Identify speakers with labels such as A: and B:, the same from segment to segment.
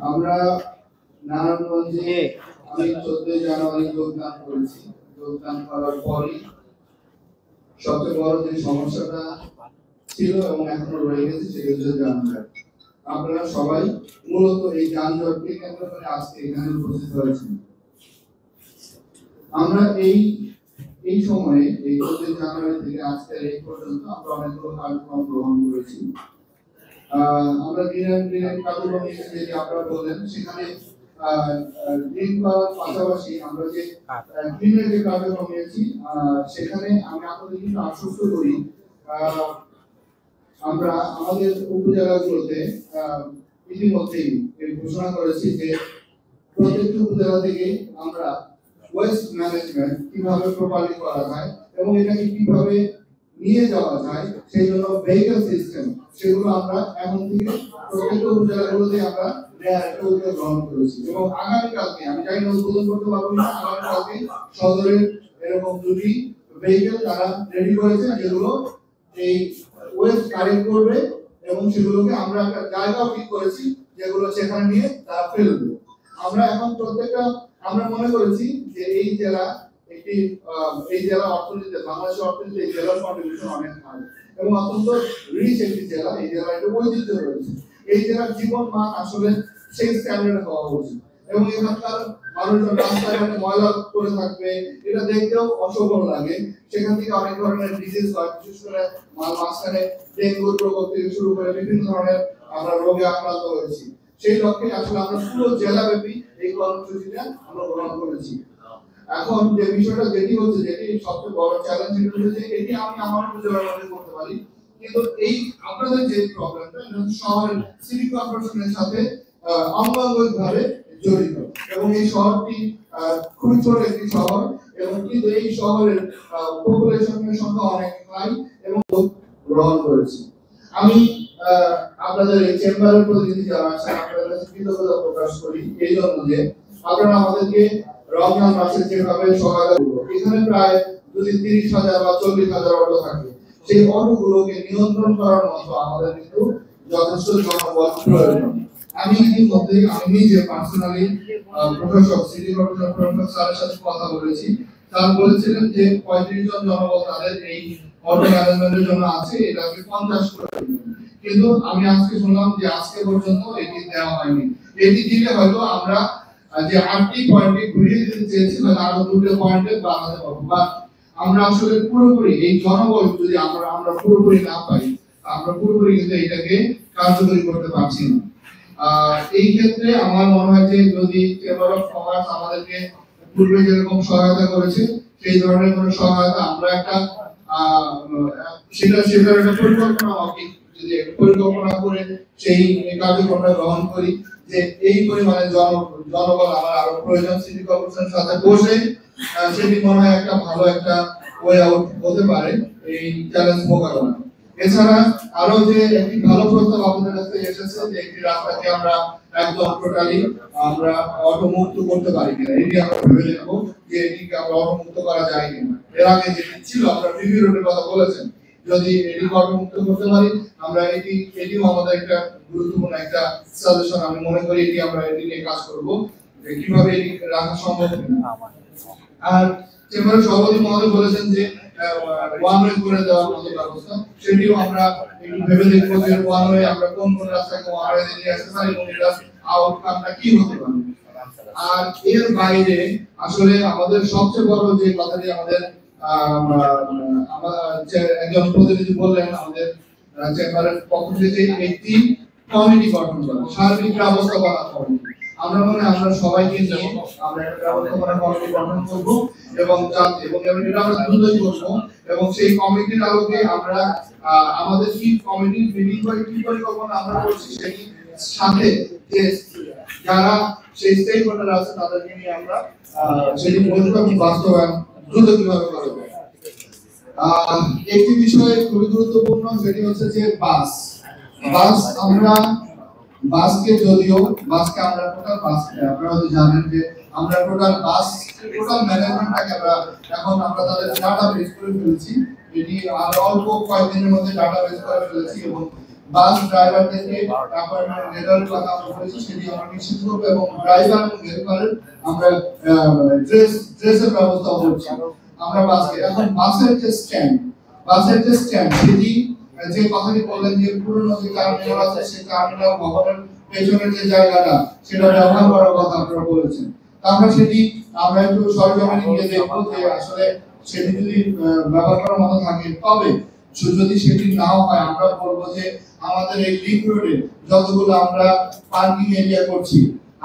A: আমরা নারায়ণগঞ্জে আমি 14 জানুয়ারি যোগদান করেছি। যোগদান করার পরই সবচেয়ে বড় যে সমস্যাটা ছিল এবং এখনো রয়ে গেছে সেটা হচ্ছে যানজট। আপনারা সবাই মূলত এই যানজটকে কেন্দ্র করে আজকে এখানে উপস্থিত হয়েছেন। আমরা এই সময়ে এই 14 জানুয়ারি থেকে আজকের এই পর্যন্ত আমরা অনেকগুলো কার্যক্রম গ্রহণ করেছি। আমরা গ্রিনের কার্যক্রম হিসেবে যে আপনারা বললেন সেখানে গ্রিন করার পাশাপাশি আমরা যে গ্রিনের যে কার্যক্রম নিয়েছি সেখানে আমি আপনাদের কিন্তু আশ্বস্ত করি আমরা আমাদের উপজেলাগুলোতে ইতিমধ্যেই ঘোষণা করেছি যে প্রত্যেকটি উপজেলা থেকে আমরা ওয়েস্ট ম্যানেজমেন্ট কিভাবে প্রপারলি করা যায় এবং এটাকে কিভাবে নিয়ে যাওয়া যায় সেই জন্য ভেহিকল সিস্টেম সেগুলো আমরা এখন থেকে প্রত্যেকটা উপজেলাগুলোতে আমরা নেওয়ার একটা উদ্যোগ গ্রহণ করেছি এবং আগামীকালকে আমি জানি না উদ্বোধন করতে পারবো না, আগামীকালকে সদরের এরকম দুটি ভেহিকল তারা রেডি করেছে যেগুলো এই ওয়েস্ট কালেক্ট করবে এবং সেগুলোকে আমরা একটা জায়গাও ঠিক করেছি যেগুলো সেখানে নিয়ে তারা ফেলবে। আমরা এখন প্রত্যেকটা আমরা মনে করেছি যে এই জেলা অর্থনীতিতে বাংলাদেশের অর্থনীতিতে এই জেলার কন্ট্রিবিউশন অনেক ভালো এবং অত্যন্ত রিচ একটি জেলা। এই জেলার একটা ঐতিহ্য রয়েছে। এই জেলার জীবন মান আসলে সেই স্ট্যান্ডার্ডে হওয়া উচিত এবং এখানকার মানুষজন রাস্তাঘাটে ময়লা করে থাকবে, এটা দেখতেও অশোভন লাগে। সেখান থেকে অনেক ধরনের ডিজিজ হয়, বিশেষ করে মাঝখানে ডেঙ্গুর প্রকোপ থেকে শুরু করে বিভিন্ন ধরনের আমরা রোগে আক্রান্ত হয়েছি। সেই লক্ষ্যে আসলে আমরা পুরো জেলাব্যাপী এই কর্মসূচিটা আমরা গ্রহণ করেছি। এখন যে বিষয়টা যেটি সবচেয়ে বড় চ্যালেঞ্জ হচ্ছে এটি আমি আমার উপজেলার মধ্যে করতে পারি, কিন্তু এই আপনাদের যে প্রবলেমটা শহরের সিটি কর্পোরেশনের সাথে অঙ্গাঙ্গিকভাবে জড়িত এবং এই শহরটি খুবই ছোট একটি শহর এবং কিন্তু এই শহরের পপুলেশনের সংখ্যা অনেক হাই এবং গ্রহণ করেছি। আমি আপনাদের এই চেম্বারের প্রতিনিধি যারা আছেন আপনাদের কাছে কৃতজ্ঞতা প্রকাশ করি এই জন্য যে আপনারা আমাদেরকে রমজান মাসে যেভাবে সহায়তা করবো। এখানে প্রায় যদি 30,000 বা 40,000 অটো থাকে, সেই অটোগুলোকে নিয়ন্ত্রণ করার মতো আমাদের কিন্তু যথেষ্ট জনবল প্রয়োজন। আমি নিজে personally professor city corporation professor স্যারের সাথে কথা বলেছি। স্যার বলেছিলেন যে 35 জন জনবল তাদের এই অটো ম্যানেজমেন্টের জন্য আছে, এটাকে 50 করে দিবেন। কিন্তু আমি আজকে শুনলাম যে আজকে পর্যন্ত এটি দেওয়া হয়নি। এটি দিলে হয়তো আমরা যে 8টি পয়েন্টে ঘুরিয়ে দিতে চেয়েছিলাম আরো 2টো পয়েন্টে বাড়াতে পারবো। বা আমরা আসলে পুরোপুরি এই জনবল যদি আমরা পুরোপুরি না পাই, আমরা পুরোপুরি কিন্তু এটাকে কার্যকরী করতে পারছি না। এই ক্ষেত্রে আমার মনে হয় যে যদি চেম্বার অফ কমার্স আমাদেরকে পূর্বে যেরকম সহায়তা করেছে সেই ধরনের কোনো সহায়তা আমরা একটা সেটার একটা পরিকল্পনা করে সেই কার্যক্রমটা গ্রহণ করি যে এই পরিমাণে জনবল আমার আরো প্রয়োজন। সিটি কর্পোরেশনের সাথে বসে সেটি মনে হয় একটা ভালো একটা ওয়ে আউট হতে পারে এই চ্যালেঞ্জ মোকাবেলা। এছাড়া আরো যে একটি ভালো প্রস্তাব আপনাদের কাছ থেকে এসেছে যে একটি রাস্তাকে আমরা একদম টোটালি আমরা অটো মুক্ত করতে পারি কিনা, এটি আমরা ভেবে দেখবো যে এটিকে আমরা অটো মুক্ত করা যায় কিনা। এর আগে যেটি ছিল আপনারা রিভিউ রোডের কথা বলেছেন, যদি এটি অটো মুক্ত করতে পারি আমরা এটিও আমাদের একটা গুরুত্বপূর্ণ একটা সাজেশন। আমি মনে করি আমরা এটি নিয়ে কাজ করব কিভাবে এটি রাখা সম্ভব কিনা। আর চেম্বারের সভাপতি মহোদয় বলেছেন যে ওয়ান ওয়ে করে দেওয়ার মতো ব্যবস্থা, সেটিও আমরা একটু ভেবে দেখবো যে ওয়ান ওয়ে আমরা কোন রাস্তাকে ওয়ান ওয়ে নিয়ে আসতে পারি এবং এটার আউটকামটা কি হতে পারে। আর এর বাইরে আসলে আমাদের সবচেয়ে বড় যে কথাটি আমাদের একজন প্রতিনিধি বললেন আমাদের চেম্বারের পক্ষ থেকে একটি কমিটি গঠন করা, সার্বিক ব্যবস্থাপনা কমিটি। আমরা সবাইকে নিয়ে আমরা একটা ব্যবস্থাপনা কমিটি গঠন করব এবং এটা আমরা দ্রুতই করব এবং সেই কমিটির আলোকে আমরা আমাদের কি কমিটির মিটিং বা কি পরিকল্পনা আমরা করছি সেই সাথে যে যারা সেই স্টেক হোল্ডার আছে তাদেরকে নিয়ে আমরা সেটি বাস্তবায়ন দ্রুত কিভাবে করব। একটি বিষয় খুবই গুরুত্বপূর্ণ সেটি হচ্ছে যে বাস আমরা বাসকে আমরা টোটাল আপনারা তো জানেন যে আমরা টোটাল ম্যানেজমেন্টটাকে আমরা তাদের ডাটাবেস করে ফেলেছি। এটি আর অল্প কয়েকদিনের মধ্যে ডাটাবেস করে ফেলেছি এবং বাস ড্রাইভারদেরকে অ্যাপয়েন্টমেন্ট লেটারের কথা আমরা বলেছি, সেটি আমরা নিশ্চিত করবো এবং ড্রাইভার এবং হেল্পারের আমরা ড্রেসের ব্যবস্থা করছি আমরা বাসে। এখন বাসের যে স্ট্যান্ড সেটি যে কথাটি বললেন যে পুরনো যে টার্মিনাল আছে সেই টার্মিনাল ভবনের পেছনের যে জায়গাটা সেটা ব্যবহার করার কথা আপনারা বলেছেন। আমরা সেটি আমরা একটু সরজমিনে গিয়ে দেখবো যে আসলে সেটি যদি ব্যবহার করার মতো থাকে, তবে যদি সেটি নাও হয় আমরা বলবো যে আমাদের এই লিংক রোডে যতগুলো আমরা পার্কিং এরিয়া করছি,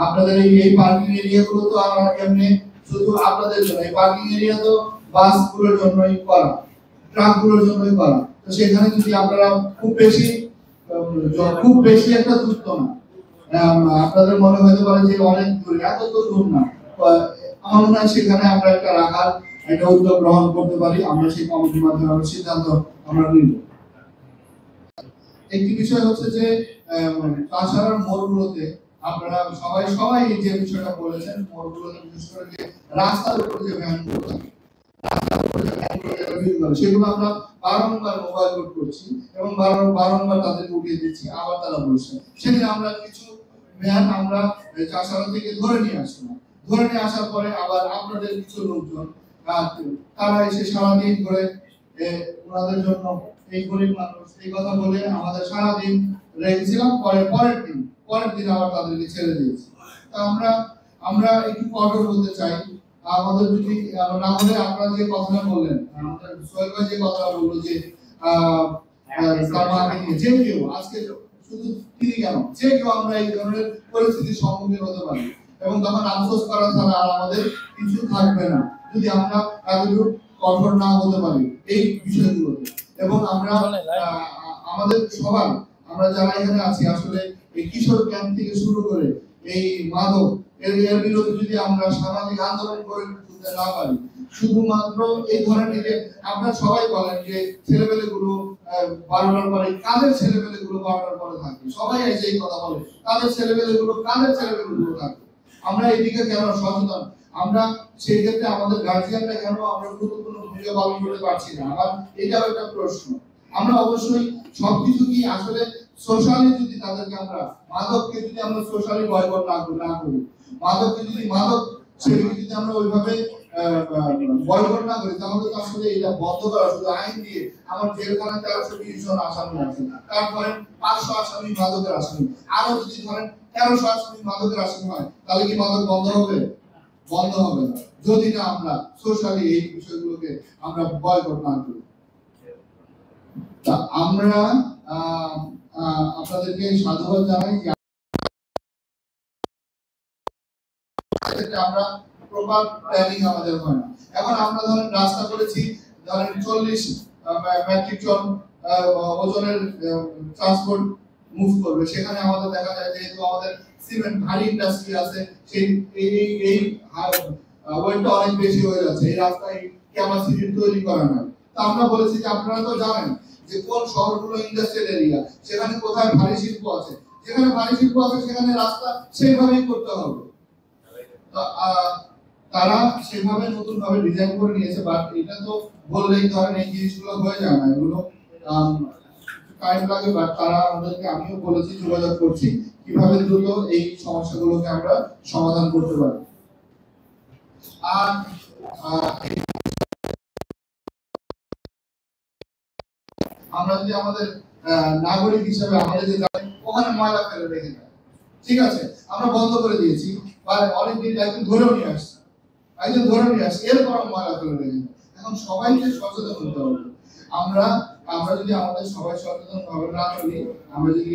A: আপনাদের এই পার্কিং এরিয়া গুলো তো আমরা এমনি শুধু আপনাদের জন্য, এই পার্কিং এরিয়া তো বাসগুলোর জন্যই করা, ট্রাকগুলোর জন্যই করা। তো সেখানে যদি আপনারা খুব বেশি একটা দূর না, আপনাদের মনে হতে পারে যে অনেক দূর, এত তো দূর না, আমার মনে হয় সেখানে আমরা একটা উদ্যোগ গ্রহণ করতে পারি। আমরা সেই কমিটির মাধ্যমে আমরা সিদ্ধান্ত আমরা নিব। একটি বিষয় হচ্ছে যে তাছাড়া মোড়গুলোতে আপনারা সবাই যে বিষয়টা বলেছেন, মোড়গুলোতে বিশেষ করে যে রাস্তার উপরে যে ভ্যানগুলো থাকে, সেগুলো আমরা বারংবার মোবাইল কোড করছি এবং বারংবার তাদেরকে উঠিয়ে দিচ্ছি, আবার তারা বলছে। সেদিন আমরা কিছু ভ্যান আমরা চাষারা থেকে ধরে নিয়ে আসলাম, ধরে নিয়ে আসার পরে আবার আপনাদের কিছু লোকজন তারা এসে সারাদিন ধরে ওনাদের জন্য এই গরিব মানুষ এই কথা বলে আমাদের সারাদিন রেখেছিলাম, পরের দিন আবার তাদেরকে ছেড়ে দিয়েছি। তা আমরা একটু কঠোর হতে চাই। আমাদের যদি না হলে আপনারা যে কথাটা বললেন, আমাদের সোহেল ভাই যে কথাটা বললো যে যে কেউ আজকে শুধু তিনি কেন, যে কেউ আমরা এই ধরনের পরিস্থিতির সম্মুখীন হতে পারি এবং তখন আফসোস করা ছাড়া আর আমাদের কিছু থাকবে না যদি আমরা এতটুকু কঠোর না হতে পারি এই বিষয়গুলোতে। এবং আমরা আমাদের সবার আমরা যারা এখানে আছি আসলে এই কিশোর ক্যাম্প থেকে শুরু করে এই মাদক এর বিরুদ্ধে যদি আমরা সামাজিক আন্দোলন করে তুলতে না পারি, শুধুমাত্র এই ধরনের যে আপনারা সবাই বলেন যে ছেলেমেয়েগুলো 12টার পরে, কাদের ছেলেমেয়েগুলো 12টার পরে থাকে, সবাই এসে এই কথা বলে কাদের ছেলেমেয়েগুলো থাকে। আমরা এদিকে কেন সচেতন, আমরা সেই ক্ষেত্রে আমাদের গার্জিয়ানরা কেন আমরা গুরুত্বপূর্ণ ভূমিকা পালন করতে পারছি না, আবার এটাও একটা প্রশ্ন। আমরা অবশ্যই সবকিছু কি আসলে সোশ্যালি যদি তাদেরকে আমরা মাদককে যদি আমরা সোশ্যালি বয়কট না করি, মাদককে যদি সেটাকে যদি আমরা ওইভাবে বয়কট না করি, তাহলে তো আসলে এটা বন্ধ করা শুধু আইন দিয়ে আমার জেলখানাতে 1320 জন আসামি আছে, তারপরে 500 আসামি মাদকের আসামি, আরো যদি ধরেন 1300 আসামি মাদকের আসামি হয়, তাহলে কি মাদক বন্ধ হবে? বন্ধ হবে না যদি না আমরা সোশ্যালি এই বিষয়গুলোকে আমরা বয়কট না করি। তা আমরা আপনাদেরকে সাধুবাদ জানাই যে আমরা প্রপার প্ল্যানিং আমাদের হয় না। এখন আমরা ধরেন রাস্তা করেছি, ধরেন 40 মেট্রিক টন ওজনের ট্রান্সপোর্ট মুভ করবে, সেখানে আমাদের দেখা যায় যেহেতু আমাদের সিমেন্ট ভারী ইন্ডাস্ট্রি আছে, সেই এই ওয়েটটা অনেক বেশি হয়ে যাচ্ছে, এই রাস্তায় ক্যাপাসিটি তৈরি করা না। তা আমরা বলেছি যে আপনারা তো জানেন যে কোন শহরগুলো ইন্ডাস্ট্রিয়াল এরিয়া, সেখানে কোথায় ভারী শিল্প আছে, যেখানে ভারী শিল্প আছে সেখানে রাস্তা সেইভাবেই করতে হবে। তারা সেভাবে নতুন ভাবে ডিজাইন করে নিয়েছে, বাট এটা তো বললেই ধরেন এই জিনিসগুলো হয়ে যায় না, এগুলো টাইম লাগে। বাট তারা আমাদেরকে, আমিও বলেছি, যোগাযোগ করছি কিভাবে দ্রুত এই সমস্যাগুলোকে আমরা সমাধান করতে পারি। আর আমরা যদি আমাদের নাগরিক হিসেবে আমাদের যে ওখানে ময়লা ফেলে রেখে দেয়, ঠিক আছে, আমরা বন্ধ করে দিয়েছি, বা অনেকদিন একদিন ধরেও নিয়ে আসছি, এরপর ময়লা ফেলে রেখে দেয়। এখন সবাইকে সচেতন হতে হবে। আমরা যদি আমাদের সবাই সচেতন ভাবে না করি, আমরা যদি